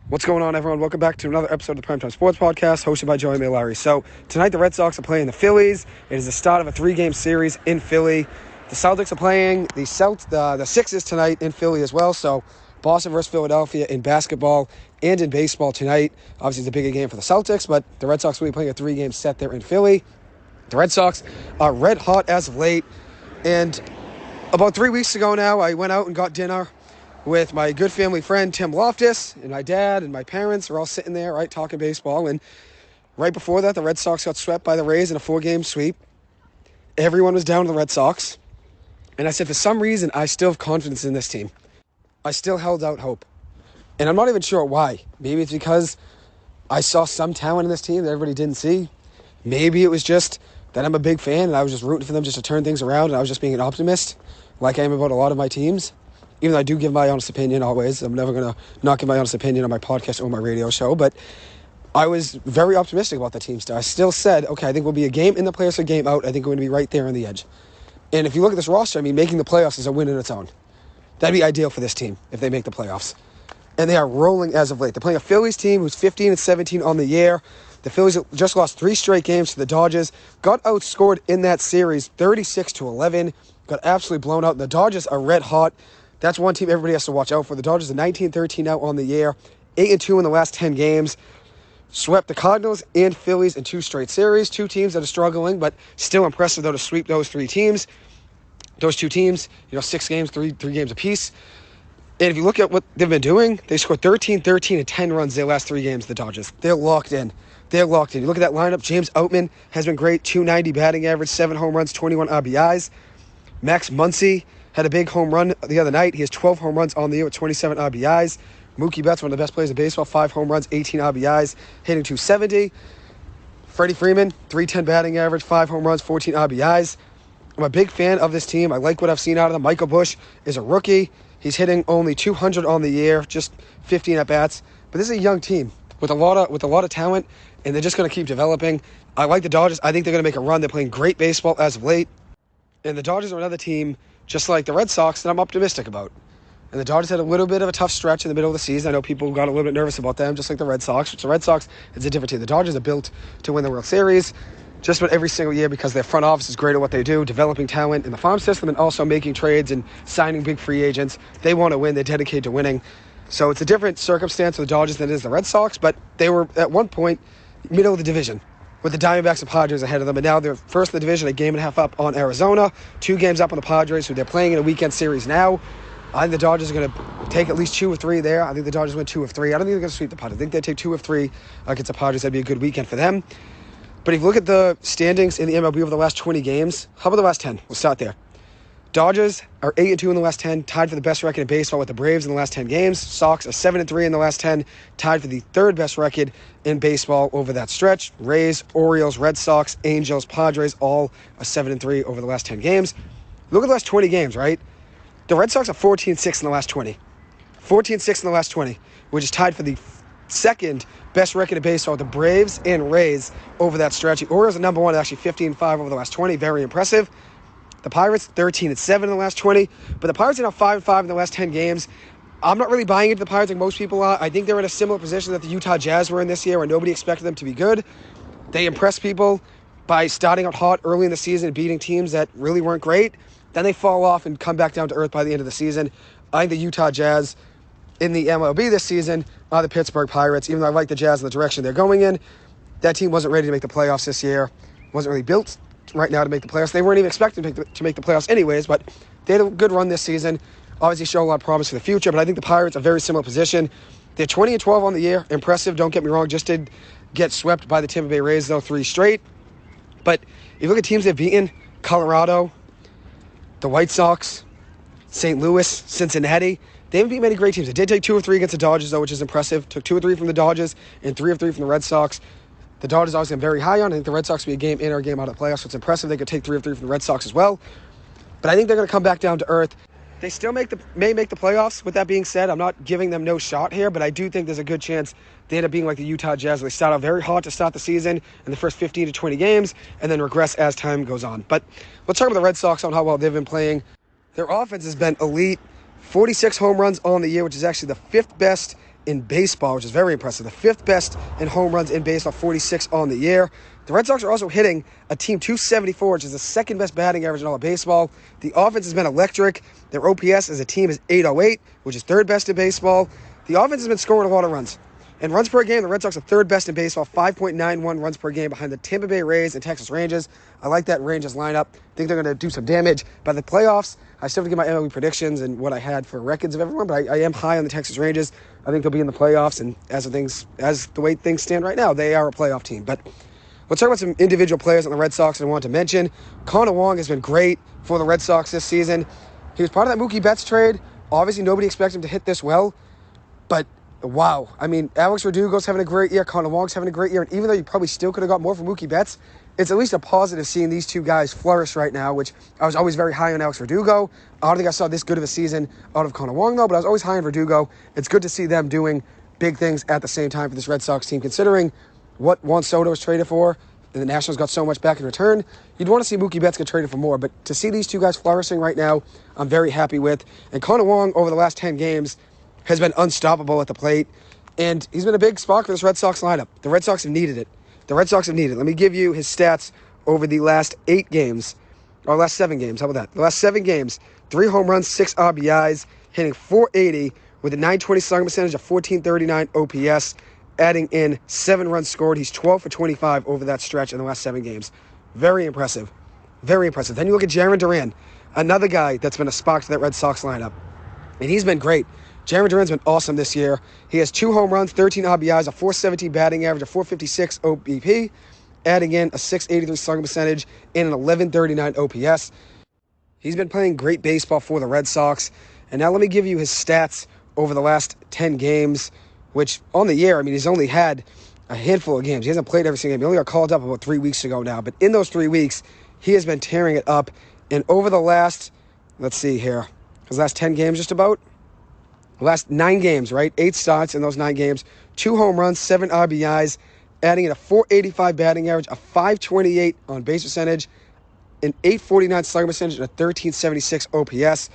What's going on, everyone? Welcome back to another episode of the Primetime Sports Podcast, hosted by Joey Larry. So, tonight the Red Sox are playing the Phillies. It is the start of a three-game series in Philly. The Celtics are playing the Sixers tonight in Philly as well. So, Boston versus Philadelphia in basketball and in baseball tonight. Obviously, it's a bigger game for the Celtics, but the Red Sox will be playing a three-game set there in Philly. The Red Sox are red hot as of late. And about 3 weeks ago now, I went out and got dinner with my good family friend, Tim Loftus, and my dad and my parents were all sitting there, right, talking baseball. And right before that, the Red Sox got swept by the Rays in a 4-game sweep. Everyone was down to the Red Sox. And I said, for some reason, I still have confidence in this team. I still held out hope. And I'm not even sure why. Maybe it's because I saw some talent in this team that everybody didn't see. Maybe it was just that I'm a big fan and I was just rooting for them just to turn things around, and I was just being an optimist, like I am about a lot of my teams. Even though I do give my honest opinion always. I'm never going to not give my honest opinion on my podcast or my radio show. But I was very optimistic about the team still. I still said, okay, I think we'll be a game in the playoffs, a game out. I think we're going to be right there on the edge. And if you look at this roster, I mean, making the playoffs is a win in its own. That'd be ideal for this team if they make the playoffs. And they are rolling as of late. They're playing a Phillies team who's 15-17 on the year. The Phillies just lost 3 straight games to the Dodgers. Got outscored in that series 36-11. Got absolutely blown out. The Dodgers are red hot. That's one team everybody has to watch out for. The Dodgers are 19-13 now on the year, 8-2 in the last 10 games. Swept the Cardinals and Phillies in 2 straight series. 2 teams that are struggling, but still impressive, though, to sweep those 3 teams. Those 2 teams, 6 games, 3 games apiece. And if you look at what they've been doing, they scored 13, and 10 runs their last 3 games, the Dodgers. They're locked in. You look at that lineup. James Outman has been great, 290 batting average, 7 home runs, 21 RBIs. Max Muncy had a big home run the other night. He has 12 home runs on the year with 27 RBIs. Mookie Betts, one of the best players in baseball, 5 home runs, 18 RBIs, hitting 270. Freddie Freeman, 310 batting average, 5 home runs, 14 RBIs. I'm a big fan of this team. I like what I've seen out of them. Michael Busch is a rookie. He's hitting only 200 on the year, just 15 at-bats. But this is a young team with a lot of talent, and they're just going to keep developing. I like the Dodgers. I think they're going to make a run. They're playing great baseball as of late. And the Dodgers are another team, just like the Red Sox, that I'm optimistic about. And the Dodgers had a little bit of a tough stretch in the middle of the season. I know people got a little bit nervous about them, just like the Red Sox. But the Red Sox is a different team. The Dodgers are built to win the World Series just about every single year because their front office is great at what they do, developing talent in the farm system and also making trades and signing big free agents. They want to win. They're dedicated to winning. So it's a different circumstance for the Dodgers than it is the Red Sox, but they were at one point middle of the division, with the Diamondbacks and Padres ahead of them. And now they're first in the division, a game and a half up on Arizona, 2 games up on the Padres, who they're playing in a weekend series now. I think the Dodgers are going to take at least 2 of 3 there. I think the Dodgers win 2 of 3. I don't think they're going to sweep the Padres. I think they take 2 of 3 against the Padres. That'd be a good weekend for them. But if you look at the standings in the MLB over the last 20 games, how about the last 10? We'll start there. Dodgers are 8-2 in the last 10, tied for the best record in baseball with the Braves in the last 10 games. Sox are 7-3 in the last 10, tied for the 3rd best record in baseball over that stretch. Rays, Orioles, Red Sox, Angels, Padres, all are 7-3 over the last 10 games. Look at the last 20 games, right? The Red Sox are 14-6 in the last 20. 14-6 in the last 20, which is tied for the 2nd best record in baseball with the Braves and Rays over that stretch. The Orioles are number 1, actually 15-5 over the last 20. Very impressive. The Pirates, 13-7 in the last 20. But the Pirates are now 5-5 in the last 10 games. I'm not really buying into the Pirates like most people are. I think they're in a similar position that the Utah Jazz were in this year, where nobody expected them to be good. They impressed people by starting out hot early in the season and beating teams that really weren't great. Then they fall off and come back down to earth by the end of the season. I think the Utah Jazz in the MLB this season are the Pittsburgh Pirates. Even though I like the Jazz and the direction they're going in, that team wasn't ready to make the playoffs this year. Wasn't really built right now to make the playoffs. They weren't even expected to make the playoffs anyways, but they had a good run this season. Obviously show a lot of promise for the future, but I think the Pirates are a very similar position. They're 20-12 on the year. Impressive, don't get me wrong. Just did get swept by the Tampa Bay Rays, though, 3 straight. But if you look at teams they've beaten, Colorado, the White Sox, St. Louis, Cincinnati, they haven't beat many great teams. They did take 2 of 3 against the Dodgers, though, which is impressive. Took 2 of 3 from the Dodgers and 3 of 3 from the Red Sox. The Dodgers obviously I'm very high on. I think the Red Sox will be a game in or a game out of the playoffs, so it's impressive they could take 3 of 3 from the Red Sox as well. But I think they're going to come back down to earth. They still may make the playoffs. With that being said, I'm not giving them no shot here, but I do think there's a good chance they end up being like the Utah Jazz. They start out very hot to start the season in the first 15 to 20 games and then regress as time goes on. But let's talk about the Red Sox on how well they've been playing. Their offense has been elite. 46 home runs on the year, which is actually the 5th best in baseball, which is very impressive. The 5th best in home runs in baseball, 46 on the year. The Red Sox are also hitting a team 274, which is the 2nd best batting average in all of baseball. The offense has been electric. Their OPS as a team is 808, which is 3rd best in baseball. The offense has been scoring a lot of runs. In runs per game, the Red Sox are 3rd best in baseball, 5.91 runs per game behind the Tampa Bay Rays and Texas Rangers. I like that Rangers lineup. I think they're going to do some damage. By the playoffs, I still have to give my MLB predictions and what I had for records of everyone, but I am high on the Texas Rangers. I think they'll be in the playoffs, and as the way things stand right now, they are a playoff team. But let's talk about some individual players on the Red Sox I want to mention. Connor Wong has been great for the Red Sox this season. He was part of that Mookie Betts trade. Obviously, nobody expected him to hit this well, but wow. I mean, Alex Verdugo's having a great year. Connor Wong's having a great year. And even though you probably still could have got more from Mookie Betts, it's at least a positive seeing these two guys flourish right now, which I was always very high on Alex Verdugo. I don't think I saw this good of a season out of Connor Wong, though, but I was always high on Verdugo. It's good to see them doing big things at the same time for this Red Sox team, considering what Juan Soto was traded for, and the Nationals got so much back in return. You'd want to see Mookie Betts get traded for more, but to see these two guys flourishing right now, I'm very happy with. And Connor Wong, over the last 10 games, has been unstoppable at the plate. And he's been a big spark for this Red Sox lineup. The Red Sox have needed it. Let me give you his stats over the last 8 games, or last 7 games. How about that? The last 7 games, 3 home runs, 6 RBIs, hitting .480 with a .920 slugging percentage, a .1439 OPS, adding in 7 runs scored. He's 12 for 25 over that stretch in the last 7 games. Very impressive. Very impressive. Then you look at Jarren Duran, another guy that's been a spark to that Red Sox lineup. And he's been great. Jarren Duran's been awesome this year. He has 2 home runs, 13 RBIs, a .417 batting average, a .456 OBP, adding in a .683 slugging percentage and an .1139 OPS. He's been playing great baseball for the Red Sox. And now let me give you his stats over the last 10 games, which on the year, I mean, he's only had a handful of games. He hasn't played every single game. He only got called up about 3 weeks ago now. But in those 3 weeks, he has been tearing it up. And over the last, let's see here, his last 10 games just about, last 9 games, right? 8 starts in those 9 games, 2 home runs, 7 RBIs, adding in a .485 batting average, a .528 on base percentage, an .849 slugging percentage, and a .1376 OPS.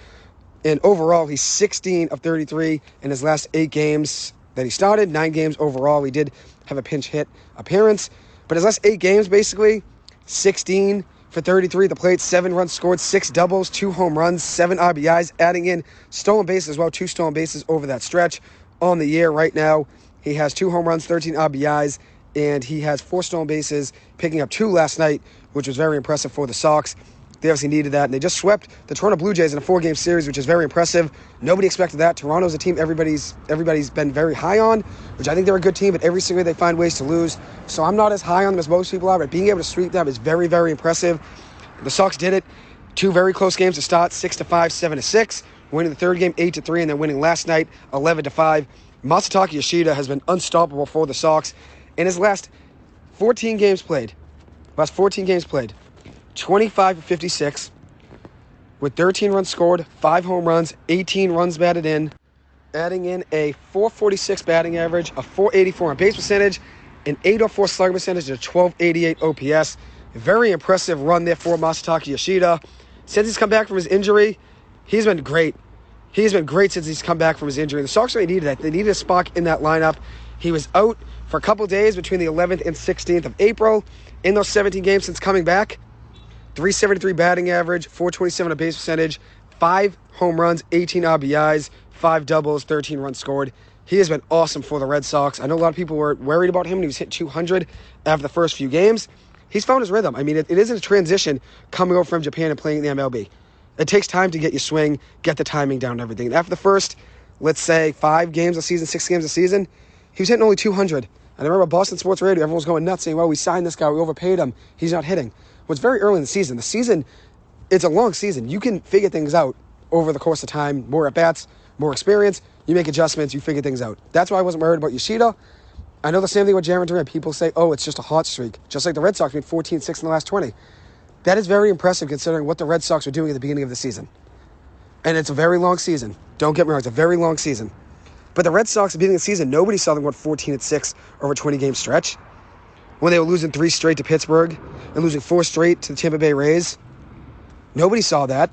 And overall, he's 16 of 33 in his last 8 games that he started. 9 games overall. He did have a pinch hit appearance, but his last 8 games, basically, 16 for 33 at the plate, 7 runs scored, 6 doubles, 2 home runs, 7 RBIs, adding in stolen bases as well, 2 stolen bases over that stretch. On the year right now, he has 2 home runs, 13 RBIs, and he has 4 stolen bases, picking up 2 last night, which was very impressive for the Sox. They obviously needed that, and they just swept the Toronto Blue Jays in a 4-game series, which is very impressive. Nobody expected that. Toronto's a team everybody's been very high on, which I think they're a good team, but every single way they find ways to lose. So I'm not as high on them as most people are, but being able to sweep them is very, very impressive. The Sox did it. 2 very close games to start, 6-5, 7-6, winning the 3rd game 8-3, and then winning last night 11-5. Masataka Yoshida has been unstoppable for the Sox in his last 14 games played. 25 for 56, with 13 runs scored, 5 home runs, 18 runs batted in, adding in a .446 batting average, a .484 on base percentage, an .804 slugging percentage, and a .1288 OPS. Very impressive run there for Masataka Yoshida. Since he's come back from his injury, he's been great. He's been great since he's come back from his injury. The Sox really needed that. They needed a spark in that lineup. He was out for a couple days between the 11th and 16th of April. In those 17 games since coming back, .373 batting average, .427 on base percentage, 5 home runs, 18 RBIs, 5 doubles, 13 runs scored. He has been awesome for the Red Sox. I know a lot of people were worried about him when he was hit 200 after the first few games. He's found his rhythm. I mean, it isn't a transition coming over from Japan and playing in the MLB. It takes time to get your swing, get the timing down and everything. And after the first, let's say, 5 games a season, 6 games a season, he was hitting only 200. And I remember Boston Sports Radio, everyone was going nuts saying, well, we signed this guy, we overpaid him, he's not hitting. Well, it's very early in the season. The season, it's a long season. You can figure things out over the course of time. More at-bats, more experience. You make adjustments, you figure things out. That's why I wasn't worried about Yoshida. I know the same thing with Jarren Duran. People say, oh, it's just a hot streak. Just like the Red Sox made 14-6 in the last 20. That is very impressive considering what the Red Sox were doing at the beginning of the season. And it's a very long season. Don't get me wrong, it's a very long season. But the Red Sox at the beginning of the season, nobody saw them go 14-6 over a 20-game stretch. When they were losing 3 straight to Pittsburgh and losing 4 straight to the Tampa Bay Rays. Nobody saw that.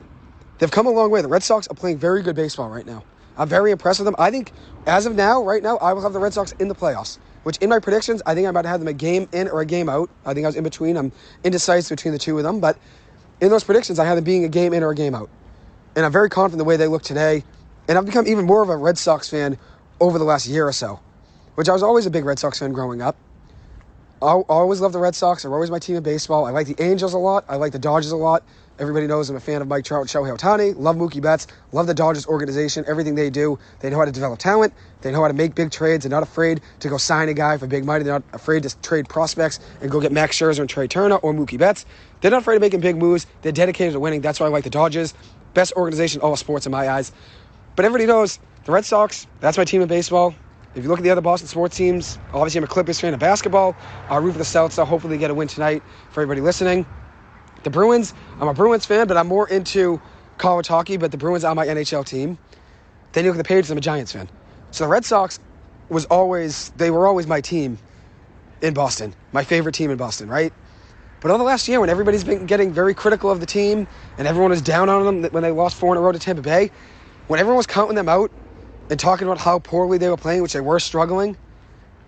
They've come a long way. The Red Sox are playing very good baseball right now. I'm very impressed with them. I think, as of now, right now, I will have the Red Sox in the playoffs, which in my predictions, I think I might have them a game in or a game out. I think I was in between. I'm indecisive between the two of them, but in those predictions, I have them being a game in or a game out. And I'm very confident in the way they look today. And I've become even more of a Red Sox fan over the last year or so, which I was always a big Red Sox fan growing up. I always loved the Red Sox. They're always my team in baseball. I like the Angels a lot. I like the Dodgers a lot. Everybody knows I'm a fan of Mike Trout and Shohei Ohtani. Love Mookie Betts. Love the Dodgers organization. Everything they do. They know how to develop talent. They know how to make big trades. They're not afraid to go sign a guy for big money. They're not afraid to trade prospects and go get Max Scherzer and Trey Turner or Mookie Betts. They're not afraid of making big moves. They're dedicated to winning. That's why I like the Dodgers. Best organization in all sports in my eyes. But everybody knows the Red Sox, that's my team in baseball. If you look at the other Boston sports teams, obviously I'm a Clippers fan of basketball. I'll root for the Celtics. I'll hopefully get a win tonight for everybody listening. The Bruins, I'm a Bruins fan, but I'm more into college hockey, but the Bruins are my NHL team. Then you look at the Patriots, I'm a Giants fan. So the Red Sox were always my team in Boston, my favorite team in Boston, right? But over the last year, when everybody's been getting very critical of the team and everyone was down on them when they lost 4 in a row to Tampa Bay, when everyone was counting them out and talking about how poorly they were playing, which they were struggling,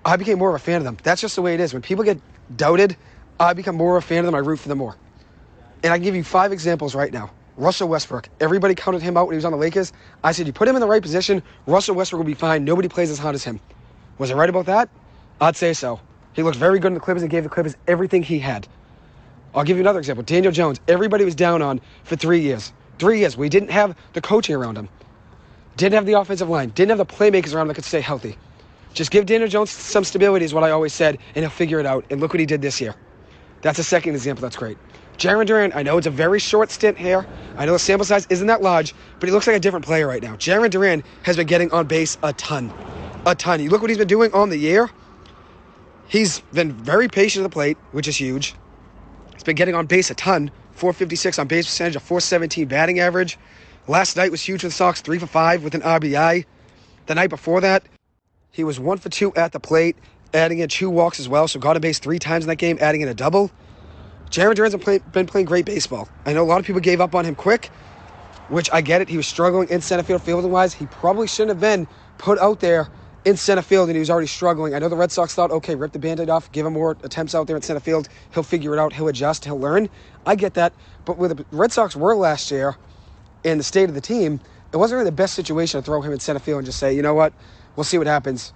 I became more of a fan of them. That's just the way it is. When people get doubted, I become more of a fan of them. I root for them more. And I can give you 5 examples right now. Russell Westbrook. Everybody counted him out when he was on the Lakers. I said, you put him in the right position, Russell Westbrook will be fine. Nobody plays as hard as him. Was I right about that? I'd say so. He looked very good in the Clippers and gave the Clippers everything he had. I'll give you another example. Daniel Jones. Everybody was down on for 3 years. 3 years. We didn't have the coaching around him. Didn't have the offensive line. Didn't have the playmakers around him that could stay healthy. Just give Daniel Jones some stability is what I always said, and he'll figure it out. And look what he did this year. That's a second example that's great. Jarren Duran, I know it's a very short stint here. I know the sample size isn't that large, but he looks like a different player right now. Jarren Duran has been getting on base a ton. A ton. You look what he's been doing on the year. He's been very patient at the plate, which is huge. He's been getting on base a ton. 456 on base percentage, a 417 batting average. Last night was huge for the Sox, 3 for 5 with an RBI. The night before that, he was 1 for 2 at the plate, adding in 2 walks as well, so got on base 3 times in that game, adding in a double. Jarren Duran's been playing great baseball. I know a lot of people gave up on him quick, which I get it. He was struggling in center field fielding-wise. He probably shouldn't have been put out there in center field, and he was already struggling. I know the Red Sox thought, okay, rip the Band-Aid off, give him more attempts out there in center field. He'll figure it out. He'll adjust. He'll learn. I get that. But where the Red Sox were last year in the state of the team, it wasn't really the best situation to throw him in center field and just say, you know what, we'll see what happens.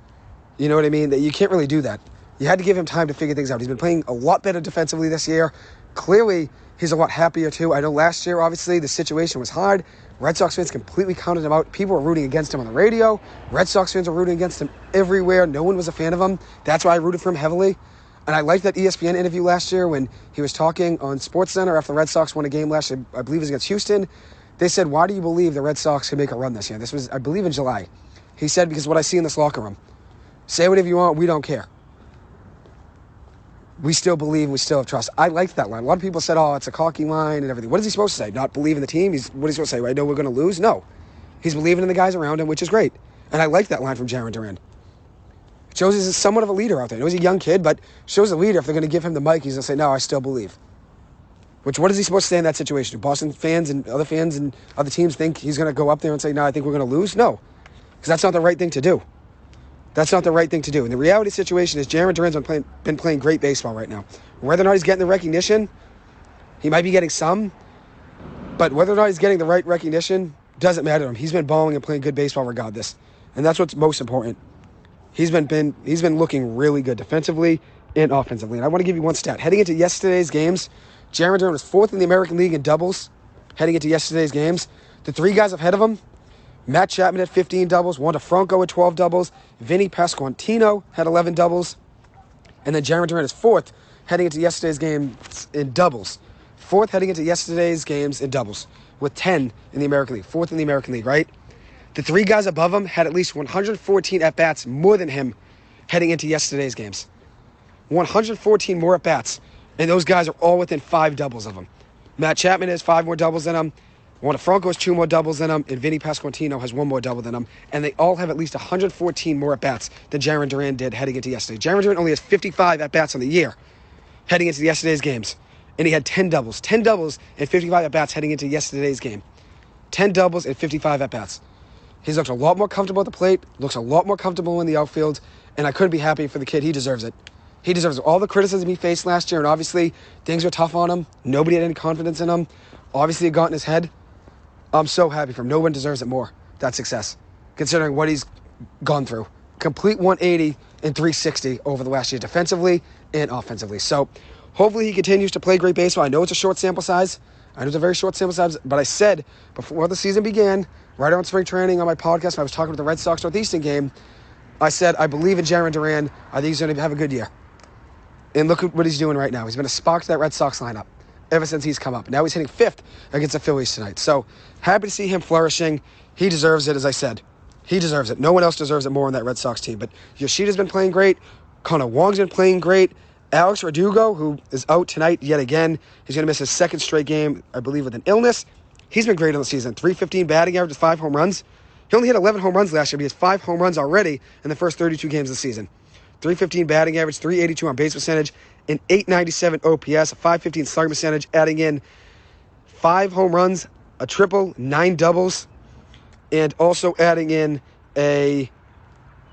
You know what I mean? That you can't really do that. You had to give him time to figure things out. He's been playing a lot better defensively this year. Clearly, he's a lot happier too. I know last year, obviously, the situation was hard. Red Sox fans completely counted him out. People were rooting against him on the radio. Red Sox fans were rooting against him everywhere. No one was a fan of him. That's why I rooted for him heavily. And I liked that ESPN interview last year when he was talking on SportsCenter after the Red Sox won a game last year, I believe it was against Houston. They said, why do you believe the Red Sox can make a run this year? This was, I believe, in July. He said, because what I see in this locker room. Say whatever you want, we don't care. We still believe, we still have trust. I liked that line. A lot of people said, oh, it's a cocky line and everything. What is he supposed to say? Not believe in the team? What is he supposed to say? I know we're going to lose? No. He's believing in the guys around him, which is great. And I like that line from Jarren Duran. It shows he's somewhat of a leader out there. I know he's a young kid, but shows a leader. If they're going to give him the mic, he's going to say, no, I still believe. Which, what is he supposed to say in that situation? Do Boston fans and other teams think he's going to go up there and say, no, I think we're going to lose? No. Because that's not the right thing to do. That's not the right thing to do. And the reality situation is Jarren Duran's been playing great baseball right now. Whether or not he's getting the recognition, he might be getting some. But whether or not he's getting the right recognition doesn't matter to him. He's been balling and playing good baseball regardless. And that's what's most important. He's been looking really good defensively and offensively. And I want to give you one stat. Heading into yesterday's games, Jarren Duran was 4th in the American League in doubles. Heading into yesterday's games, the 3 guys ahead of him, Matt Chapman had 15 doubles, Wander Franco had 12 doubles, Vinny Pasquantino had 11 doubles, and then Jarren Duran is 4th heading into yesterday's game in doubles. 4th heading into yesterday's games in doubles with 10 in the American League. 4th in the American League, right? The 3 guys above him had at least 114 at-bats more than him heading into yesterday's games. 114 more at-bats, and those guys are all within 5 doubles of him. Matt Chapman has 5 more doubles than him. Wander Franco has 2 more doubles than him, and Vinny Pasquantino has 1 more double than him, and they all have at least 114 more at-bats than Jarren Duran did heading into yesterday. Jarren Duran only has 55 at-bats on the year heading into yesterday's games, and he had 10 doubles. 10 doubles and 55 at-bats heading into yesterday's game. 10 doubles and 55 at-bats. He's looked a lot more comfortable at the plate, looks a lot more comfortable in the outfield, and I couldn't be happy for the kid. He deserves it. He deserves all the criticism he faced last year, and obviously things were tough on him. Nobody had any confidence in him. Obviously it got in his head. I'm so happy for him. No one deserves it more, that success, considering what he's gone through. Complete 180 and 360 over the last year, defensively and offensively. So hopefully he continues to play great baseball. I know it's a short sample size. I know it's a very short sample size, but I said before the season began, right around spring training on my podcast, when I was talking about the Red Sox Northeastern game, I said, I believe in Jarren Duran. I think he's going to have a good year. And look at what he's doing right now. He's been a spark to that Red Sox lineup ever since he's come up. Now he's hitting 5th against the Phillies tonight. So happy to see him flourishing. He deserves it, as I said. He deserves it. No one else deserves it more on that Red Sox team. But Yoshida's been playing great. Connor Wong's been playing great. Alex Verdugo, who is out tonight yet again. He's going to miss his 2nd straight game, I believe, with an illness. He's been great on the season. .315 batting average with 5 home runs. He only hit 11 home runs last year, but he has 5 home runs already in the first 32 games of the season. .315 batting average, .382 on base percentage, an .897 OPS, a .515 slugging percentage, adding in 5 home runs, a triple, 9 doubles, and also adding in a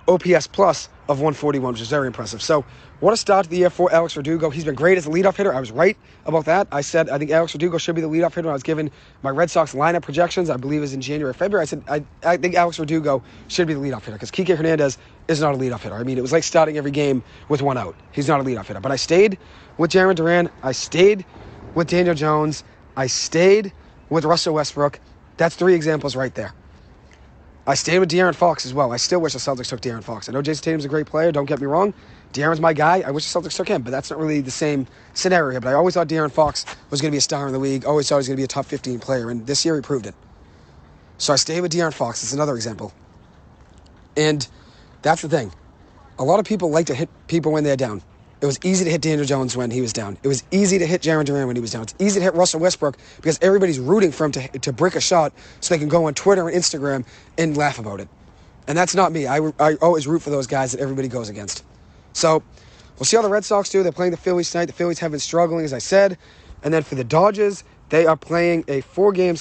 OPS plus of 141, which is very impressive. So what a start to the year for Alex Verdugo. He's been great as a leadoff hitter. I was right about that. I said I think Alex Verdugo should be the leadoff hitter when I was given my Red Sox lineup projections. I believe it was in January or February. I said I think Alex Verdugo should be the leadoff hitter because Kike Hernandez is not a leadoff hitter. I mean, it was like starting every game with 1 out. He's not a leadoff hitter. But I stayed with Jarren Duran. I stayed with Daniel Jones. I stayed with Russell Westbrook. That's 3 examples right there. I stayed with De'Aaron Fox as well. I still wish the Celtics took De'Aaron Fox. I know Jason Tatum's a great player, don't get me wrong. De'Aaron's my guy. I wish the Celtics took him, but that's not really the same scenario here. But I always thought De'Aaron Fox was going to be a star in the league. Always thought he was going to be a top 15 player, and this year he proved it. So I stayed with De'Aaron Fox. It's another example. And that's the thing. A lot of people like to hit people when they're down. It was easy to hit Daniel Jones when he was down. It was easy to hit Jarren Duran when he was down. It's easy to hit Russell Westbrook because everybody's rooting for him to brick a shot so they can go on Twitter and Instagram and laugh about it. And that's not me. I always root for those guys that everybody goes against. So we'll see how the Red Sox do. They're playing the Phillies tonight. The Phillies have been struggling, as I said. And then for the Dodgers, they are playing a 3-game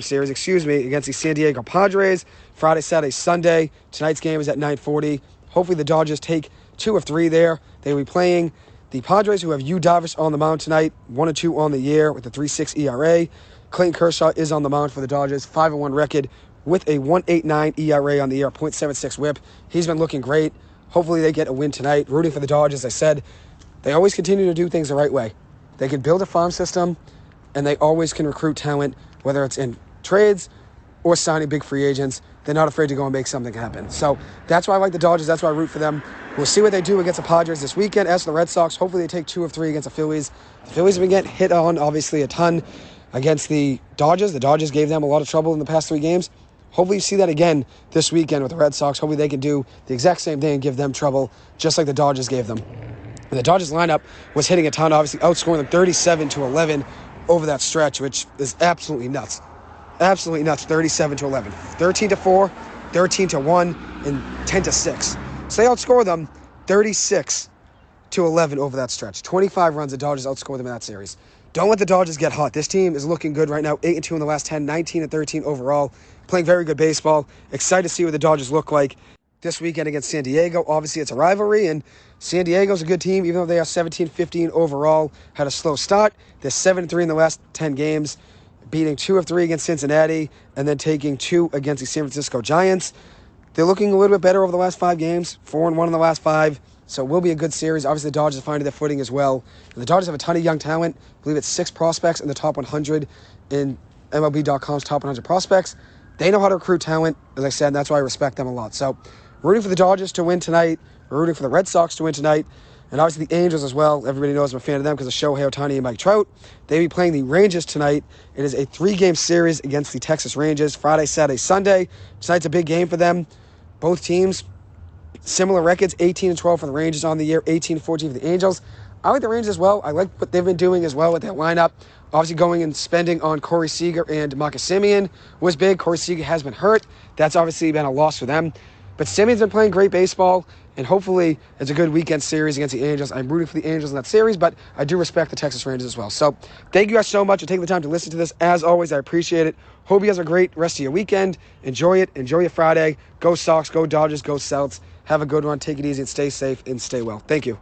series, against the San Diego Padres. Friday, Saturday, Sunday. Tonight's game is at 9:40. Hopefully the Dodgers take 2 of 3 there. They will be playing the Padres, who have Yu Darvish on the mound tonight, 1-2 on the year with a 3.6 ERA. Clayton Kershaw is on the mound for the Dodgers, 5-1 record with a 1.89 ERA on the year, 0.76 whip. He's been looking great. Hopefully they get a win tonight. Rooting for the Dodgers, I said, they always continue to do things the right way. They can build a farm system, and they always can recruit talent, whether it's in trades or signing big free agents. They're not afraid to go and make something happen. So that's why I like the Dodgers. That's why I root for them. We'll see what they do against the Padres this weekend. As for the Red Sox, hopefully they take 2 of 3 against the Phillies. The Phillies have been getting hit on, obviously, a ton against the Dodgers. The Dodgers gave them a lot of trouble in the past 3 games. Hopefully you see that again this weekend with the Red Sox. Hopefully they can do the exact same thing and give them trouble just like the Dodgers gave them. And the Dodgers lineup was hitting a ton, obviously outscoring them 37-11 over that stretch, which is absolutely nuts. Absolutely nuts, 37-11. 13-4, 13-1, and 10-6. So they outscore them 36-11 over that stretch. 25 runs, the Dodgers outscore them in that series. Don't let the Dodgers get hot. This team is looking good right now, 8-2 in the last 10, 19-13 overall. Playing very good baseball. Excited to see what the Dodgers look like this weekend against San Diego. Obviously, it's a rivalry, and San Diego's a good team, even though they are 17-15 overall. Had a slow start. They're 7-3 in the last 10 games, beating 2 of 3 against Cincinnati, and then taking 2 against the San Francisco Giants. They're looking a little bit better over the last 5 games, 4-1 in the last 5. So it will be a good series. Obviously, the Dodgers are finding their footing as well. And the Dodgers have a ton of young talent. I believe it's 6 prospects in the top 100 in MLB.com's top 100 prospects. They know how to recruit talent, as I said, and that's why I respect them a lot. So, rooting for the Dodgers to win tonight. We're rooting for the Red Sox to win tonight. And obviously the Angels as well. Everybody knows I'm a fan of them because of Shohei Ohtani and Mike Trout. They'll be playing the Rangers tonight. It is a 3-game series against the Texas Rangers. Friday, Saturday, Sunday. Tonight's a big game for them. Both teams, similar records, 18-12 for the Rangers on the year, 18-14 for the Angels. I like the Rangers as well. I like what they've been doing as well with their lineup. Obviously going and spending on Corey Seager and Marcus Semien was big. Corey Seager has been hurt. That's obviously been a loss for them. But Simeon's been playing great baseball, and hopefully it's a good weekend series against the Angels. I'm rooting for the Angels in that series, but I do respect the Texas Rangers as well. So thank you guys so much for taking the time to listen to this. As always, I appreciate it. Hope you guys have a great rest of your weekend. Enjoy it. Enjoy your Friday. Go Sox. Go Dodgers. Go Celts. Have a good one. Take it easy and stay safe and stay well. Thank you.